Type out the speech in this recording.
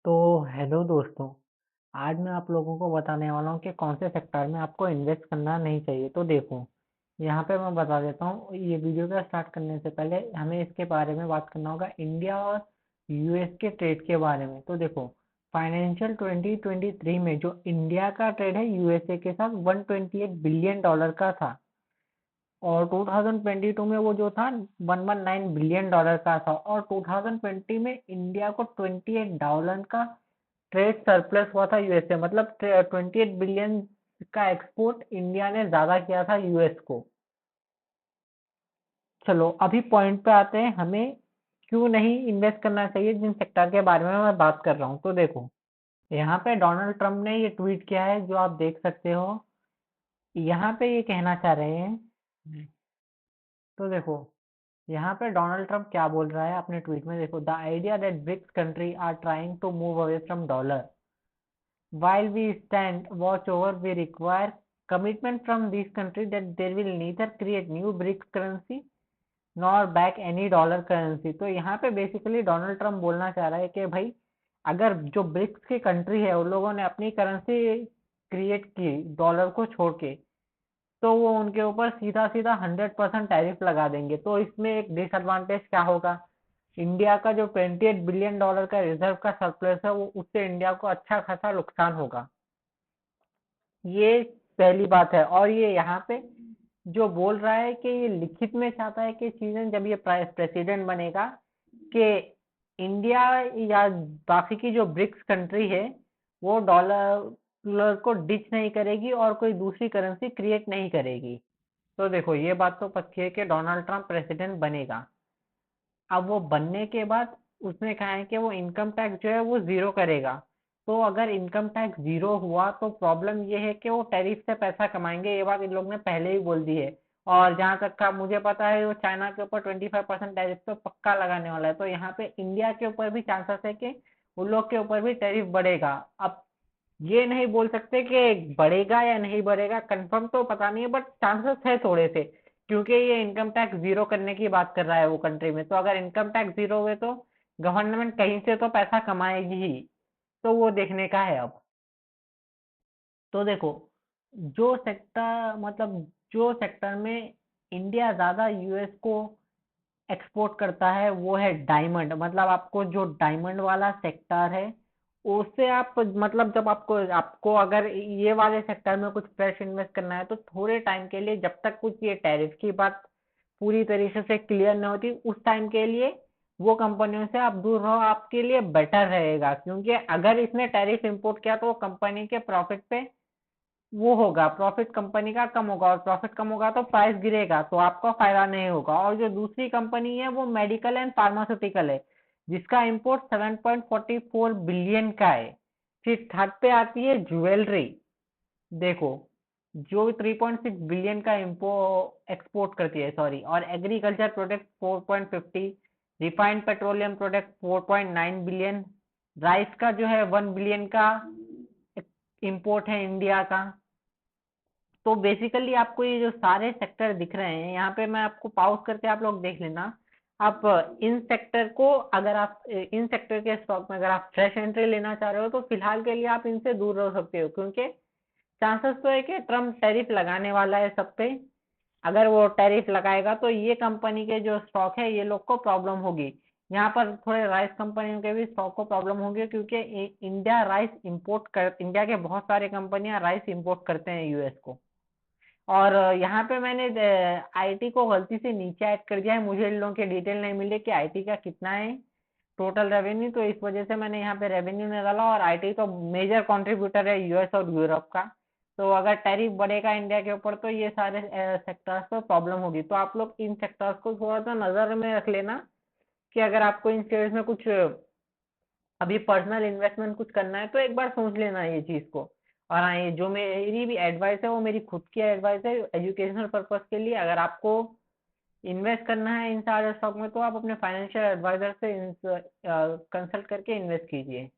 तो हेलो दोस्तों, आज मैं आप लोगों को बताने वाला हूँ कि कौन से सेक्टर में आपको इन्वेस्ट करना नहीं चाहिए। तो देखो, यहाँ पे मैं बता देता हूँ, ये वीडियो का स्टार्ट करने से पहले हमें इसके बारे में बात करना होगा, इंडिया और यूएस के ट्रेड के बारे में। तो देखो, फाइनेंशियल 2023 में जो इंडिया का ट्रेड है यूएसए के साथ 128 बिलियन डॉलर का था, और 2022 में वो जो था 119 बिलियन डॉलर का था, और 2020 में इंडिया को 28 डॉलर का ट्रेड सरप्लस हुआ था यूएस से। मतलब 28 बिलियन का एक्सपोर्ट इंडिया ने ज्यादा किया था यूएस को। चलो अभी पॉइंट पे आते हैं, हमें क्यों नहीं इन्वेस्ट करना चाहिए जिन सेक्टर के बारे में मैं बात कर रहा हूँ। तो देखो, यहाँ पे डोनाल्ड ट्रम्प ने ये ट्वीट किया है जो आप देख सकते हो। यहाँ पे ये कहना चाह रहे हैं। तो देखो, यहाँ पे डोनाल्ड ट्रम्प क्या बोल रहा है अपने ट्वीट में, देखो, the idea that BRICS country are trying to move away from dollar while we stand watch over, we require commitment from these countries that they will neither create new BRICS currency nor back any dollar currency। तो यहाँ पे basically Donald Trump बोलना चाह रहा है कि भाई, अगर जो ब्रिक्स की कंट्री है उन लोगों ने अपनी करेंसी क्रिएट की डॉलर को छोड़ के, तो वो उनके ऊपर सीधा सीधा 100% टैरिफ लगा देंगे। तो इसमें एक डिसएडवांटेज क्या होगा, इंडिया का जो 28 बिलियन डॉलर का रिजर्व का सरप्लस है, वो उससे इंडिया को अच्छा खासा नुकसान होगा। ये पहली बात है। और ये यहाँ पे जो बोल रहा है कि ये लिखित में चाहता है कि चीजें, जब ये प्रेसिडेंट बनेगा, कि इंडिया या बाकी की जो ब्रिक्स कंट्री है वो डॉलर को डिच नहीं करेगी और कोई दूसरी करेंसी क्रिएट नहीं करेगी। तो देखो, ये बात तो पक्की है कि डोनाल्ड ट्रंप प्रेसिडेंट बनेगा। अब वो बनने के बाद उसने कहा है कि वो इनकम टैक्स जो है वो ज़ीरो करेगा। तो अगर इनकम टैक्स ज़ीरो हुआ तो प्रॉब्लम ये है कि वो टैरिफ से पैसा कमाएंगे, ये बात इन लोग ने पहले ही बोल दी है। और जहाँ तक का मुझे पता है, वो चाइना के ऊपर 25% टैरिफ तो पक्का लगाने वाला है। तो यहाँ पे इंडिया के ऊपर भी चांसेस है कि उन लोग के ऊपर भी टैरिफ बढ़ेगा। अब ये नहीं बोल सकते कि बढ़ेगा या नहीं बढ़ेगा, कंफर्म तो पता नहीं है, बट चांसेस है थोड़े से, क्योंकि ये इनकम टैक्स जीरो करने की बात कर रहा है वो कंट्री में। तो अगर इनकम टैक्स जीरो हुए तो गवर्नमेंट कहीं से तो पैसा कमाएगी ही। तो वो देखने का है अब। तो देखो, जो सेक्टर, मतलब जो सेक्टर में इंडिया ज्यादा यूएस को एक्सपोर्ट करता है वो है डायमंड। मतलब आपको जो डायमंड वाला सेक्टर है उससे आप, मतलब जब आपको आपको अगर ये वाले सेक्टर में कुछ फ्रेश इन्वेस्ट करना है तो थोड़े टाइम के लिए, जब तक कुछ ये टैरिफ की बात पूरी तरीके से क्लियर नहीं होती, उस टाइम के लिए वो कंपनियों से आप दूर रहो, आपके लिए बेटर रहेगा। क्योंकि अगर इसने टैरिफ इंपोर्ट किया तो वो कंपनी के प्रॉफिट पे वो होगा, प्रॉफिट कंपनी का कम होगा, और प्रॉफिट कम होगा तो प्राइस गिरेगा, तो आपका फायदा नहीं होगा। और जो दूसरी कंपनी है वो मेडिकल एंड फार्मास्यूटिकल है, जिसका इंपोर्ट 7.44 बिलियन का है। फिर थर्ड पे आती है ज्वेलरी। देखो, जो 3.6 बिलियन का इम्पो एक्सपोर्ट करती है, सॉरी। और agriculture product 4.50, refined petroleum product 4.9 billion, rice का जो है 1 बिलियन का इंपोर्ट है इंडिया का। तो बेसिकली आपको ये जो सारे सेक्टर दिख रहे हैं, यहाँ पे मैं आपको पॉज करके आप लोग देख लेना। आप इन सेक्टर को, अगर आप इन सेक्टर के स्टॉक में अगर आप फ्रेश एंट्री लेना चाह रहे हो तो फिलहाल के लिए आप इनसे दूर रह सकते हो, क्योंकि चांसेस तो है कि ट्रम्प टैरिफ लगाने वाला है सब पे। अगर वो टैरिफ लगाएगा तो ये कंपनी के जो स्टॉक है ये लोग को प्रॉब्लम होगी। यहाँ पर थोड़े राइस कंपनियों के भी स्टॉक को प्रॉब्लम होगी, क्योंकि इंडिया के बहुत सारे कंपनियां राइस इंपोर्ट करते हैं यूएस को। और यहाँ पे मैंने आईटी को गलती से नीचे ऐड कर दिया है, मुझे इन लोगों के डिटेल नहीं मिले कि आईटी का कितना है टोटल रेवेन्यू, तो इस वजह से मैंने यहाँ पे रेवेन्यू नहीं डाला। और आईटी तो मेजर कंट्रीब्यूटर है यूएस और यूरोप का। तो अगर टैरिफ बढ़ेगा इंडिया के ऊपर तो ये सारे सेक्टर्स पर प्रॉब्लम होगी। तो आप लोग इन सेक्टर्स को थोड़ा सा नजर में रख लेना, कि अगर आपको इन शेयर्स में कुछ अभी पर्सनल इन्वेस्टमेंट कुछ करना है तो एक बार सोच लेना ये चीज को। और हाँ, ये जो मेरी भी एडवाइस है वो मेरी खुद की एडवाइस है एजुकेशनल पर्पस के लिए। अगर आपको इन्वेस्ट करना है इन सारे स्टॉक में तो आप अपने फाइनेंशियल एडवाइजर से कंसल्ट करके इन्वेस्ट कीजिए।